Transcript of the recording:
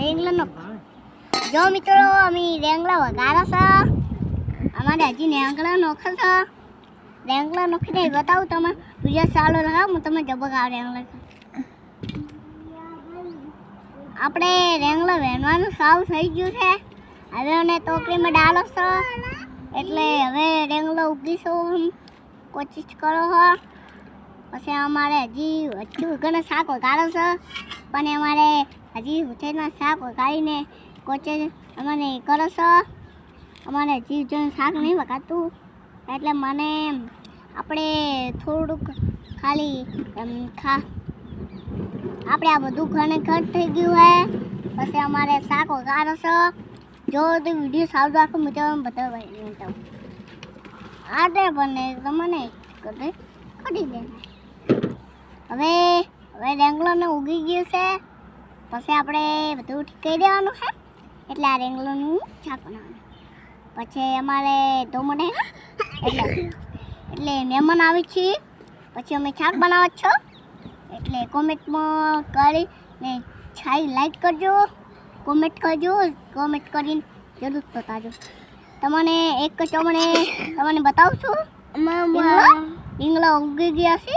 રેંગલા નો જો મિત્રો અમે રેંગલા વગાડો છે અમારે હજી રેંગલા નોખે છે રેંગલા નોખી દે બતાવું તમે બીજા ચાલો રહા હું તમે જબક આ રેંગલા આપણે રેંગલા વેણવાનું સાવ થઈ ગયું છે હવે એને ટોકરીમાં ડાલો છો એટલે હવે રેંગલો ઉગીશો કોશિશ કરો હો પછી અમારે હજી ઘણા શાક વગાડો છે પણ અમારે હજી ઉછેરના શાક વગાડીને કોચે અમને કરો છો અમારે હજી જો શાક નહીં વગાડતું એટલે મને આપણે થોડુંક ખાલી આપણે આ બધું ઘણે ઘટ થઈ ગયું હે પછી અમારે શાક વગાડો છો જો તો વિડીયો સાવ રાખો મુજબ બતાવવા આટે બને તમને કાઢી દે હવે રેંગલોને ઉગી ગયું છે પછી આપણે બધું ઠીક કરી દેવાનું છે એટલે આ રેંગલોનું શાક બનાવવાનું પછી અમારે ટોમેટો એટલે મહેમાન આવી છે પછી અમે શાક બનાવો છો એટલે કોમેન્ટમાં કરીને છાઈ લાઈક કરજો કોમેન્ટ કરજો કોમેન્ટ કરીને જરૂર બતાવજો તમને એક તમને બતાવું છું રીંગણા ઉગી ગયા છે